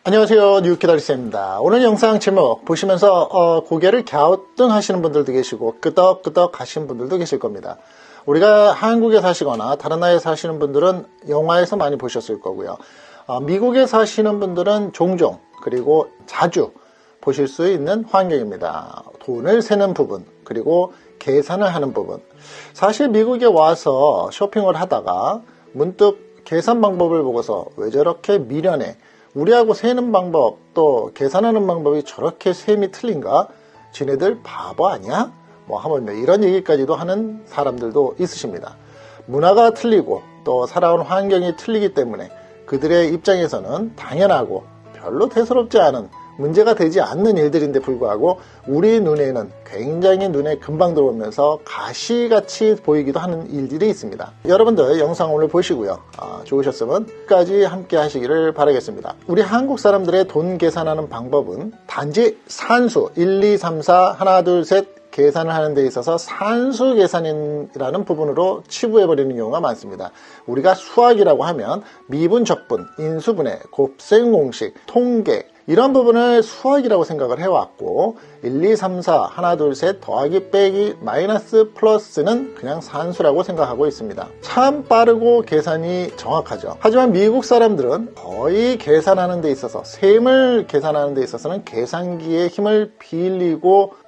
안녕하세요, 뉴키다리스입니다. 오늘 영상 제목 보시면서 고개를 갸우뚱하시는 분들도 계시고 끄덕끄덕 하시는 분들도 계실 겁니다. 우리가 한국에 사시거나 다른 나라에 사시는 분들은 영화에서 많이 보셨을 거고요. 미국에 사시는 분들은 종종 그리고 자주 보실 수 있는 환경입니다. 돈을 세는 부분, 그리고 계산을 하는 부분. 사실 미국에 와서 쇼핑을 하다가 문득 계산 방법을 보고서 왜 저렇게 미련해? 우리하고 세는 방법, 또 계산하는 방법이 저렇게 셈이 틀린가? 지네들 바보 아니야? 하물며 이런 얘기까지도 하는 사람들도 있으십니다. 문화가 틀리고 또 살아온 환경이 틀리기 때문에 그들의 입장에서는 당연하고 별로 대수롭지 않은, 문제가 되지 않는 일들인데 불구하고 우리 눈에는 굉장히 눈에 금방 들어오면서 가시같이 보이기도 하는 일들이 있습니다. 여러분들 영상 오늘 보시고요. 좋으셨으면 끝까지 함께 하시기를 바라겠습니다. 우리 한국 사람들의 돈 계산하는 방법은 단지 산수 1, 2, 3, 4 하나, 둘, 셋 계산을 하는 데 있어서 산수 계산이라는 부분으로 치부해버리는 경우가 많습니다. 우리가 수학이라고 하면 미분, 적분, 인수분해, 곱셈 공식, 통계 이런 부분을 수학이라고 생각을 해왔고 1, 2, 3, 4 하나, 둘, 셋 더하기, 빼기, 마이너스, 플러스는 그냥 산수라고 생각하고 있습니다. 참 빠르고 계산이 정확하죠. 하지만 미국 사람들은 거의 계산하는 데 있어서, 셈을 계산하는 데 있어서는 계산기의 힘을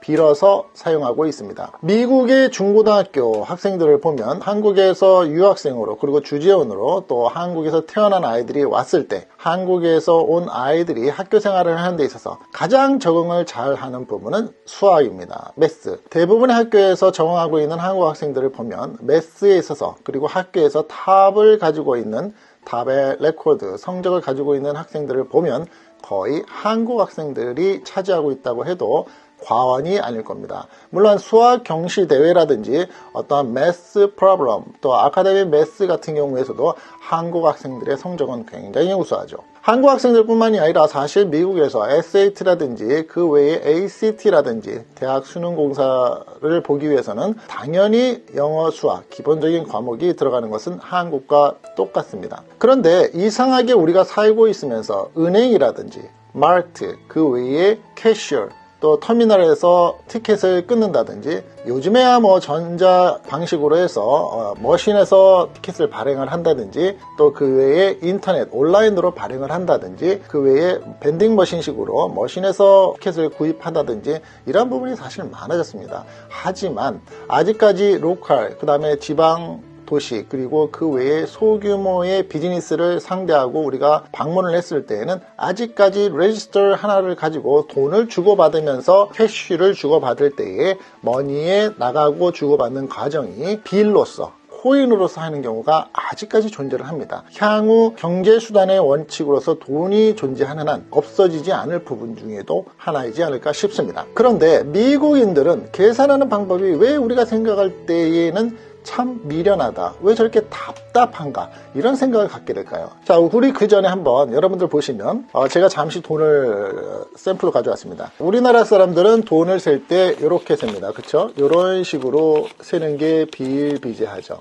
빌어서 사용하고 있습니다. 미국의 중고등학교 학생들을 보면 한국에서 유학생으로 그리고 주재원으로 또 한국에서 태어난 아이들이 왔을 때 한국에서 온 아이들이 학교 생활을 하는 데 있어서 가장 적응을 잘 하는 부분은 수학입니다. 매스. 대부분의 학교에서 적응하고 있는 한국 학생들을 보면 매스에 있어서, 그리고 학교에서 탑을 가지고 있는, 탑의 레코드, 성적을 가지고 있는 학생들을 보면 거의 한국 학생들이 차지하고 있다고 해도 과언이 아닐 겁니다. 물론 수학 경시 대회라든지 어떠한 매스 프로블럼, 또 아카데미 매스 같은 경우에서도 한국 학생들의 성적은 굉장히 우수하죠. 한국 학생들뿐만이 아니라 사실 미국에서 SAT라든지 그 외에 ACT라든지 대학 수능공사를 보기 위해서는 당연히 영어, 수학, 기본적인 과목이 들어가는 것은 한국과 똑같습니다. 그런데 이상하게 우리가 살고 있으면서 은행이라든지 마트, 그 외에 캐셔, 또 터미널에서 티켓을 끊는다든지, 요즘에야 전자 방식으로 해서 머신에서 티켓을 발행을 한다든지, 또 그 외에 인터넷 온라인으로 발행을 한다든지, 그 외에 밴딩 머신식으로 머신에서 티켓을 구입한다든지, 이런 부분이 사실 많아졌습니다. 하지만 아직까지 로컬, 그 다음에 지방 도시, 그리고 그 외에 소규모의 비즈니스를 상대하고 우리가 방문을 했을 때에는 아직까지 레지스터 하나를 가지고 돈을 주고받으면서 캐시를 주고받을 때에 머니에 나가고 주고받는 과정이 빌로서, 코인으로서 하는 경우가 아직까지 존재를 합니다. 향후 경제수단의 원칙으로서 돈이 존재하는 한 없어지지 않을 부분 중에도 하나이지 않을까 싶습니다. 그런데 미국인들은 계산하는 방법이 왜 우리가 생각할 때에는 참 미련하다, 왜 저렇게 답답한가, 이런 생각을 갖게 될까요? 자, 우리 그 전에 한번 여러분들 보시면 제가 잠시 돈을 샘플로 가져왔습니다. 우리나라 사람들은 돈을 셀 때 이렇게 셉니다. 그쵸? 이런 식으로 세는 게 비일비재하죠.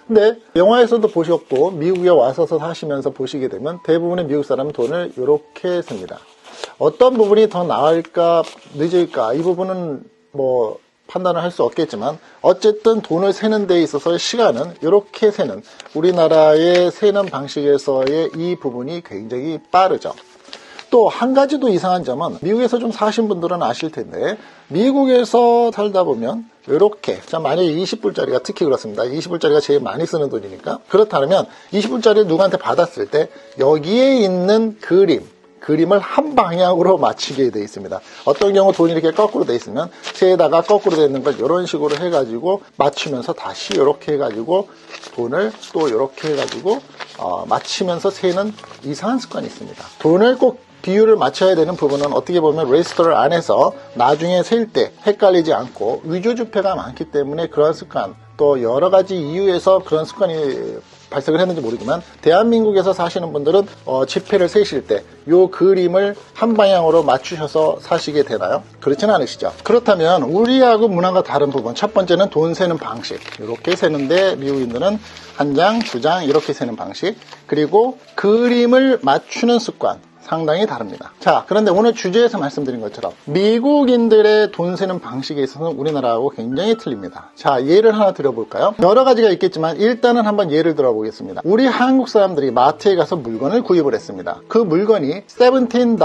근데 영화에서도 보셨고 미국에 와서 사시면서 보시게 되면 대부분의 미국 사람은 돈을 이렇게 셉니다. 어떤 부분이 더 나을까 늦을까, 이 부분은 판단을 할 수 없겠지만 어쨌든 돈을 세는 데 있어서의 시간은 이렇게 세는, 우리나라의 세는 방식에서의 이 부분이 굉장히 빠르죠. 또 한 가지 도 이상한 점은 미국에서 좀 사신 분들은 아실 텐데, 미국에서 살다 보면 이렇게, 만약에 20불짜리가 특히 그렇습니다. 20불짜리가 제일 많이 쓰는 돈이니까, 그렇다면 20불짜리를 누구한테 받았을 때 여기에 있는 그림을 한 방향으로 맞추게 되어 있습니다. 어떤 경우 돈이 이렇게 거꾸로 되어 있으면 세에다가 거꾸로 되어 있는 걸 이런 식으로 해가지고 맞추면서 다시 이렇게 해가지고 돈을 또 이렇게 해가지고 맞추면서 세는 이상한 습관이 있습니다. 돈을 꼭 비율을 맞춰야 되는 부분은 어떻게 보면 레지스터를 안에서 나중에 셀 때 헷갈리지 않고 위조지폐가 많기 때문에 그런 습관, 또 여러 가지 이유에서 그런 습관이 발생을 했는지 모르지만 대한민국에서 사시는 분들은 지폐를 세실 때 이 그림을 한 방향으로 맞추셔서 사시게 되나요? 그렇지는 않으시죠? 그렇다면 우리하고 문화가 다른 부분, 첫 번째는 돈 세는 방식, 이렇게 세는데 미국인들은 한 장, 두 장 이렇게 세는 방식, 그리고 그림을 맞추는 습관, 상당히 다릅니다. 자, 그런데 오늘 주제에서 말씀드린 것처럼 미국인들의 돈 쓰는 방식에 있어서는 우리나라하고 굉장히 틀립니다. 자, 예를 하나 들어볼까요? 여러 가지가 있겠지만 일단은 한번 예를 들어보겠습니다. 우리 한국 사람들이 마트에 가서 물건을 구입을 했습니다. 그 물건이 $17,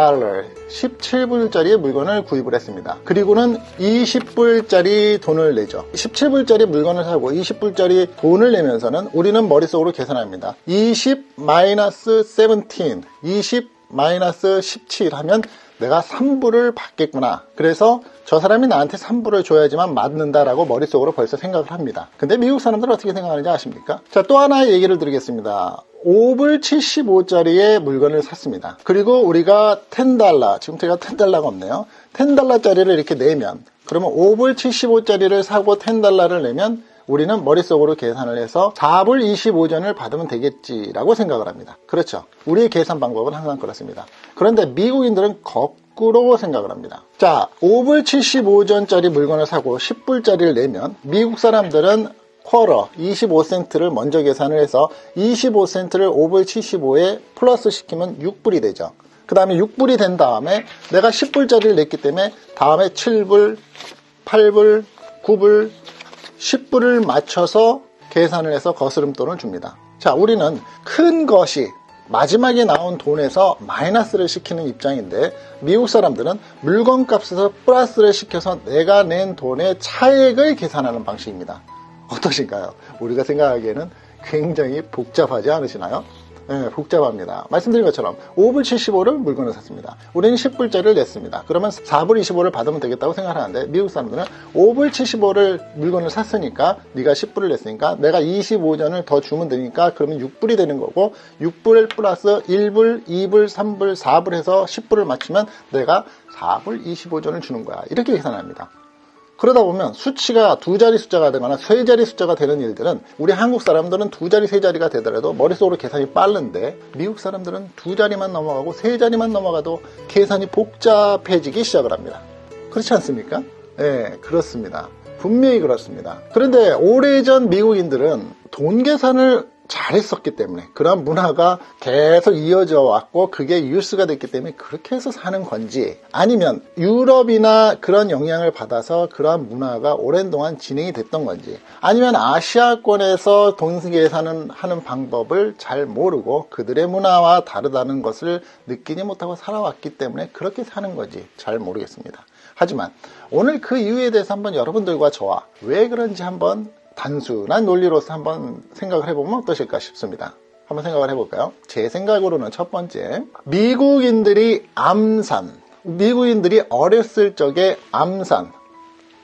17불짜리 물건을 구입을 했습니다. 그리고는 20불짜리 돈을 내죠. 17불짜리 물건을 사고 20불짜리 돈을 내면서는 우리는 머릿속으로 계산합니다. 20-17, 20-17 하면 내가 3불을 받겠구나. 그래서 저 사람이 나한테 3불을 줘야지만 맞는다라고 머릿속으로 벌써 생각을 합니다. 근데 미국 사람들은 어떻게 생각하는지 아십니까? 자, 또 하나의 얘기를 드리겠습니다. 5불 75짜리의 물건을 샀습니다. 그리고 우리가 $10, 지금 제가 $10가 없네요. $10짜리를 이렇게 내면, 그러면 5불 75짜리를 사고 $10를 내면 우리는 머릿속으로 계산을 해서 4불 25전을 받으면 되겠지라고 생각을 합니다. 그렇죠. 우리의 계산 방법은 항상 그렇습니다. 그런데 미국인들은 거꾸로 생각을 합니다. 자, 5불 75전짜리 물건을 사고 10불짜리를 내면 미국 사람들은 쿼터 25센트를 먼저 계산을 해서 25센트를 5불 75에 플러스 시키면 6불이 되죠. 그 다음에 6불이 된 다음에 내가 10불짜리를 냈기 때문에 다음에 7불, 8불, 9불, 10불을 맞춰서 계산을 해서 거스름돈을 줍니다. 자, 우리는 큰 것이 마지막에 나온 돈에서 마이너스를 시키는 입장인데 미국 사람들은 물건값에서 플러스를 시켜서 내가 낸 돈의 차액을 계산하는 방식입니다. 어떠신가요? 우리가 생각하기에는 굉장히 복잡하지 않으시나요? 네, 복잡합니다. 말씀드린 것처럼 5불 75를 물건을 샀습니다. 우리는 10불짜리를 냈습니다. 그러면 4불 25를 받으면 되겠다고 생각하는데 미국 사람들은 5불 75를 물건을 샀으니까 네가 10불을 냈으니까 내가 25전을 더 주면 되니까 그러면 6불이 되는 거고 6불 플러스 1불, 2불, 3불, 4불 해서 10불을 맞추면 내가 4불 25전을 주는 거야. 이렇게 계산합니다. 그러다 보면 수치가 두 자리 숫자가 되거나 세 자리 숫자가 되는 일들은 우리 한국 사람들은 두 자리 세 자리가 되더라도 머릿속으로 계산이 빠른데 미국 사람들은 두 자리만 넘어가고 세 자리만 넘어가도 계산이 복잡해지기 시작을 합니다. 그렇지 않습니까? 네, 그렇습니다. 분명히 그렇습니다. 그런데 오래전 미국인들은 돈 계산을 잘했었기 때문에 그런 문화가 계속 이어져 왔고 그게 뉴스가 됐기 때문에 그렇게 해서 사는 건지 아니면 유럽이나 그런 영향을 받아서 그런 문화가 오랜 동안 진행이 됐던 건지 아니면 아시아권에서 돈 계산을 하는 방법을 잘 모르고 그들의 문화와 다르다는 것을 느끼지 못하고 살아왔기 때문에 그렇게 사는 건지 잘 모르겠습니다. 하지만 오늘 그 이유에 대해서 한번 여러분들과 저와 왜 그런지 한번 단순한 논리로서 한번 생각을 해보면 어떠실까 싶습니다. 한번 생각을 해볼까요? 제 생각으로는 첫 번째, 미국인들이 어렸을 적에 암산,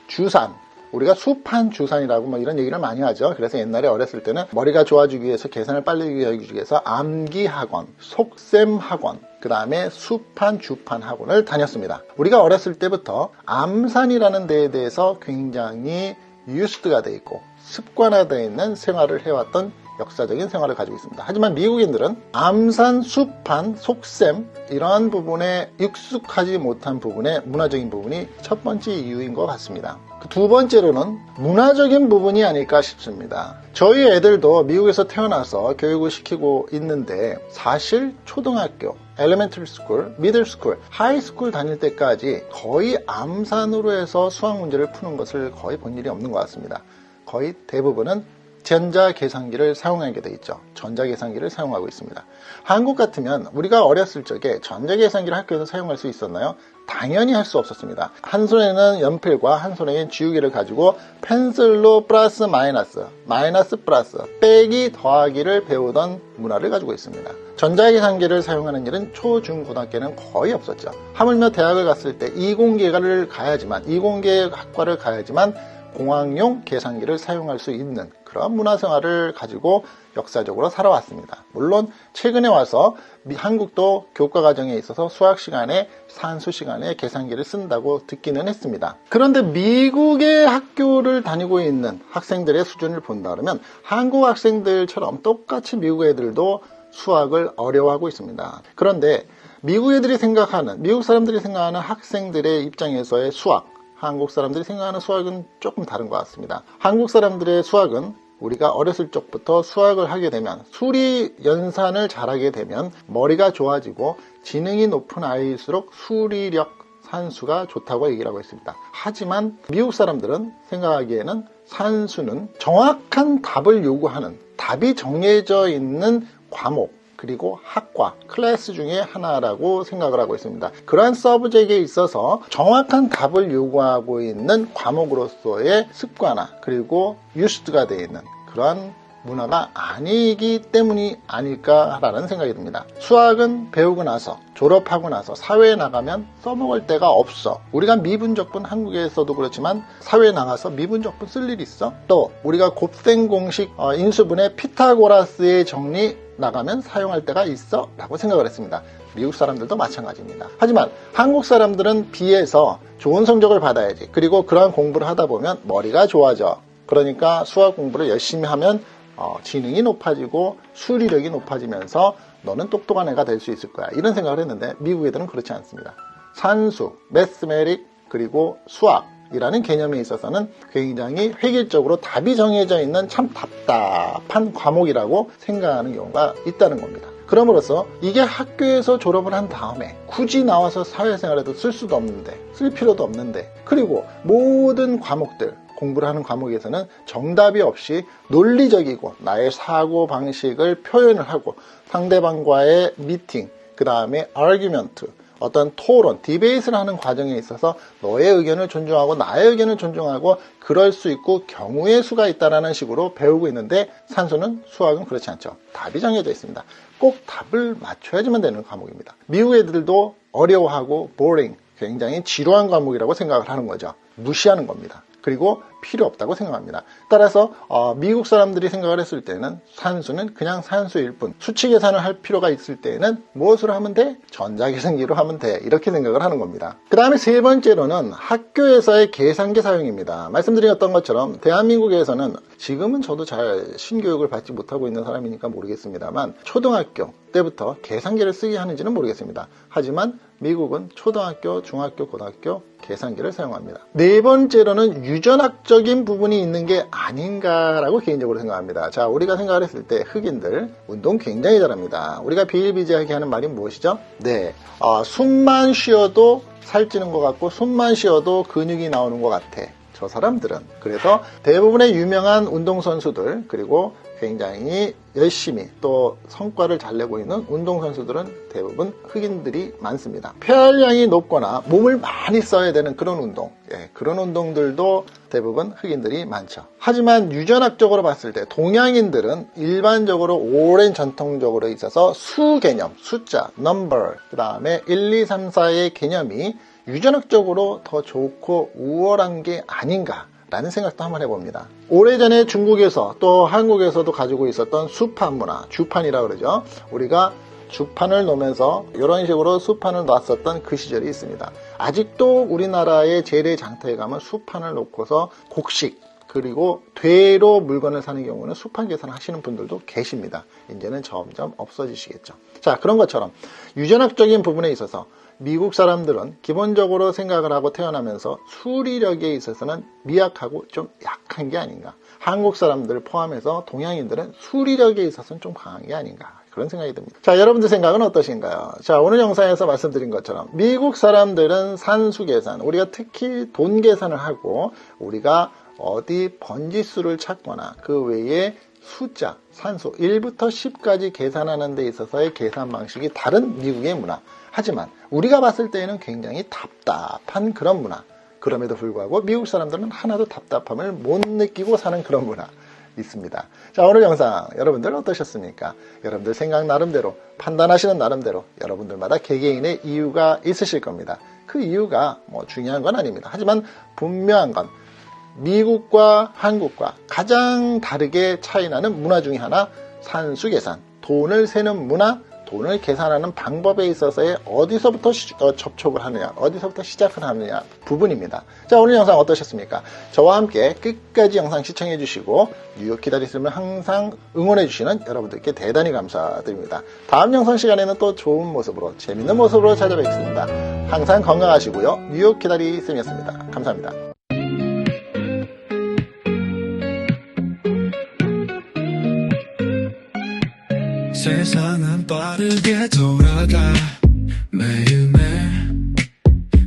주산, 우리가 수판 주산이라고 뭐 이런 얘기를 많이 하죠. 그래서 옛날에 어렸을 때는 머리가 좋아지기 위해서 계산을 빨리 하기 위해서 암기학원, 속셈학원, 그 다음에 수판, 주판 학원을 다녔습니다. 우리가 어렸을 때부터 암산이라는 데에 대해서 굉장히 유스드가 되어 있고 습관화되어 있는 생활을 해왔던 역사적인 생활을 가지고 있습니다. 하지만 미국인들은 암산, 수판, 속셈 이러한 부분에 익숙하지 못한 부분에 문화적인 부분이 첫 번째 이유인 것 같습니다. 두 번째로는 문화적인 부분이 아닐까 싶습니다. 저희 애들도 미국에서 태어나서 교육을 시키고 있는데 사실 초등학교, 엘리멘터리 스쿨, 미들 스쿨, 하이 스쿨 다닐 때까지 거의 암산으로 해서 수학 문제를 푸는 것을 거의 본 일이 없는 것 같습니다. 거의 대부분은 전자계산기를 사용하게 되어 있죠. 전자계산기를 사용하고 있습니다. 한국 같으면 우리가 어렸을 적에 전자계산기를 학교에서 사용할 수 있었나요? 당연히 할 수 없었습니다. 한 손에는 연필과 한 손에는 지우개를 가지고 펜슬로 플러스 마이너스, 마이너스 플러스, 빼기 더하기를 배우던 문화를 가지고 있습니다. 전자계산기를 사용하는 일은 초, 중, 고등학교는 거의 없었죠. 하물며 대학을 갔을 때 이공계를 학과를 가야지만 공학용 계산기를 사용할 수 있는 그런 문화생활을 가지고 역사적으로 살아왔습니다. 물론 최근에 와서 한국도 교과과정에 있어서 수학 시간에 산수 시간에 계산기를 쓴다고 듣기는 했습니다. 그런데 미국의 학교를 다니고 있는 학생들의 수준을 본다 그러면 한국 학생들처럼 똑같이 미국 애들도 수학을 어려워하고 있습니다. 그런데 미국 사람들이 생각하는 학생들의 입장에서의 수학, 한국 사람들이 생각하는 수학은 조금 다른 것 같습니다. 한국 사람들의 수학은 우리가 어렸을 적부터 수학을 하게 되면 수리 연산을 잘하게 되면 머리가 좋아지고 지능이 높은 아이일수록 수리력 산수가 좋다고 얘기를 하고 있습니다. 하지만 미국 사람들은 생각하기에는 산수는 정확한 답을 요구하는 답이 정해져 있는 과목 그리고 학과, 클래스 중에 하나라고 생각을 하고 있습니다. 그러한 서브젝트에 있어서 정확한 답을 요구하고 있는 과목으로서의 습관화 그리고 유스트가 되어 있는 그러한 문화가 아니기 때문이 아닐까라는 생각이 듭니다. 수학은 배우고 나서 졸업하고 나서 사회에 나가면 써먹을 데가 없어. 우리가 미분적분 한국에서도 그렇지만 사회에 나가서 미분적분 쓸 일 있어? 또 우리가 곱셈 공식 인수분해 피타고라스의 정리 나가면 사용할 데가 있어? 라고 생각을 했습니다. 미국 사람들도 마찬가지입니다. 하지만 한국 사람들은 비해서 좋은 성적을 받아야지. 그리고 그러한 공부를 하다 보면 머리가 좋아져. 그러니까 수학 공부를 열심히 하면 지능이 높아지고 수리력이 높아지면서 너는 똑똑한 애가 될 수 있을 거야. 이런 생각을 했는데 미국 애들은 그렇지 않습니다. 산수, 매스메릭, 그리고 수학이라는 개념에 있어서는 굉장히 획일적으로 답이 정해져 있는 참 답답한 과목이라고 생각하는 경우가 있다는 겁니다. 그럼으로써 이게 학교에서 졸업을 한 다음에 굳이 나와서 사회생활에도 쓸 수도 없는데 쓸 필요도 없는데 그리고 모든 과목들 공부를 하는 과목에서는 정답이 없이 논리적이고 나의 사고방식을 표현을 하고 상대방과의 미팅, 그 다음에 아르규먼트, 어떤 토론, 디베이트를 하는 과정에 있어서 너의 의견을 존중하고 나의 의견을 존중하고 그럴 수 있고 경우의 수가 있다는 식으로 배우고 있는데 산수는 수학은 그렇지 않죠. 답이 정해져 있습니다. 꼭 답을 맞춰야지만 되는 과목입니다. 미국 애들도 어려워하고 boring, 굉장히 지루한 과목이라고 생각을 하는 거죠. 무시하는 겁니다. 그리고 필요 없다고 생각합니다. 따라서 미국 사람들이 생각을 했을 때는 산수는 그냥 산수일 뿐 수치 계산을 할 필요가 있을 때는 무엇으로 하면 돼? 전자계산기로 하면 돼. 이렇게 생각을 하는 겁니다. 그 다음에 세 번째로는 학교에서의 계산기 사용입니다. 말씀드렸던 것처럼 대한민국에서는 지금은 저도 잘 신교육을 받지 못하고 있는 사람이니까 모르겠습니다만 초등학교 때부터 계산기를 쓰게 하는지는 모르겠습니다. 하지만 미국은 초등학교, 중학교, 고등학교 계산기를 사용합니다. 네 번째로는 유전학적인 부분이 있는 게 아닌가라고 개인적으로 생각합니다. 자, 우리가 생각을 했을 때 흑인들 운동 굉장히 잘합니다. 우리가 비일비재하게 하는 말이 무엇이죠? 네, 숨만 쉬어도 살찌는 것 같고 숨만 쉬어도 근육이 나오는 것 같아. 저 사람들은. 그래서 대부분의 유명한 운동선수들 그리고 굉장히 열심히 또 성과를 잘 내고 있는 운동선수들은 대부분 흑인들이 많습니다. 폐활량이 높거나 몸을 많이 써야 되는 그런 운동, 그런 운동들도 대부분 흑인들이 많죠. 하지만 유전학적으로 봤을 때 동양인들은 일반적으로 오랜 전통적으로 있어서 수 개념, 숫자, number, 그 다음에 1, 2, 3, 4의 개념이 유전학적으로 더 좋고 우월한 게 아닌가 라는 생각도 한번 해봅니다. 오래전에 중국에서 또 한국에서도 가지고 있었던 수판 문화, 주판이라고 그러죠. 우리가 주판을 놓으면서 이런 식으로 수판을 놨었던 그 시절이 있습니다. 아직도 우리나라의 재래장터에 가면 수판을 놓고서 곡식 그리고 되로 물건을 사는 경우는 수판 계산을 하시는 분들도 계십니다. 이제는 점점 없어지시겠죠. 자, 그런 것처럼 유전학적인 부분에 있어서 미국 사람들은 기본적으로 생각을 하고 태어나면서 수리력에 있어서는 미약하고 좀 약한 게 아닌가. 한국 사람들 포함해서 동양인들은 수리력에 있어서는 좀 강한 게 아닌가. 그런 생각이 듭니다. 자, 여러분들 생각은 어떠신가요? 자, 오늘 영상에서 말씀드린 것처럼 미국 사람들은 산수 계산, 우리가 특히 돈 계산을 하고 우리가 어디 번지수를 찾거나 그 외에 숫자, 산수 1부터 10까지 계산하는 데 있어서의 계산 방식이 다른 미국의 문화. 하지만 우리가 봤을 때에는 굉장히 답답한 그런 문화. 그럼에도 불구하고 미국 사람들은 하나도 답답함을 못 느끼고 사는 그런 문화 있습니다. 자, 오늘 영상 여러분들 어떠셨습니까? 여러분들 생각 나름대로 판단하시는 나름대로 여러분들마다 개개인의 이유가 있으실 겁니다. 그 이유가 뭐 중요한 건 아닙니다. 하지만 분명한 건 미국과 한국과 가장 다르게 차이나는 문화 중에 하나 산수 계산, 돈을 세는 문화, 돈을 계산하는 방법에 있어서의 어디서부터 접촉을 하느냐, 어디서부터 시작을 하느냐 부분입니다. 자, 오늘 영상 어떠셨습니까? 저와 함께 끝까지 영상 시청해 주시고 뉴욕 기다리시면 항상 응원해 주시는 여러분들께 대단히 감사드립니다. 다음 영상 시간에는 또 좋은 모습으로 재밌는 모습으로 찾아뵙겠습니다. 항상 건강하시고요. 뉴욕 기다리 쌤이었습니다. 감사합니다. 세상은 빠르게 돌아가 매일매일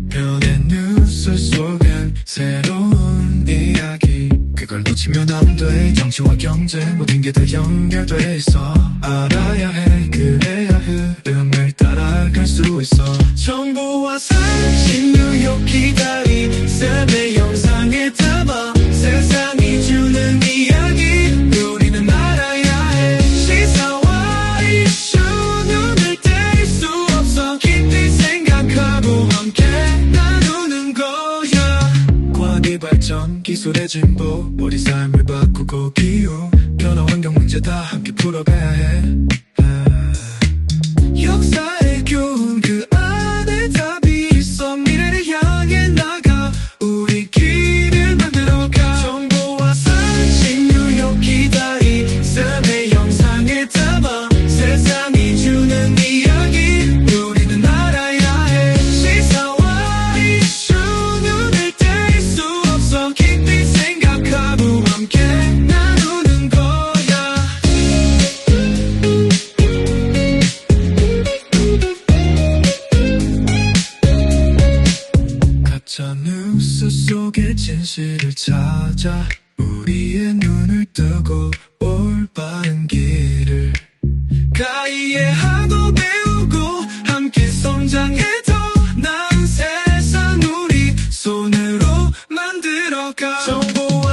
변해 뉴스 속엔 새로운 이야기 그걸 놓치면 안돼 정치와 경제 모든 게 다 연결돼 있어 알아야 해 그래야 흐름을 따라갈 수 있어 정보와 상식 뉴욕 기다린 쌤의 영상에 담아 세상이 주는 이야기 우리는 알아야 해 시사와 이슈 눈을 뗄 수 없어 깊이 생각하고 함께 나누는 거야 과학의 발전 기술의 진보 우리 삶을 바꾸고 기후 변화 환경 문제 다 함께 풀어가야 해 역사의 교훈 그 안에 답이 있어 미래를 향해 나가 우리 길을 만들어가 정보와 상식 뉴욕 기다린 쌤의 영상에 담아 세상이 주는 이야기 우리는 알아야 해 시사와 이슈 눈을 뗄 수 없어 깊이 생각하고 함께 나누는 거야 가짜 뉴스 속의 진실을 찾아 우리의 눈을 뜨고 올바른 길을 가 이해하고 배우고 함께 성장해 더 나은 세상 우리 손으로 만들어가 정보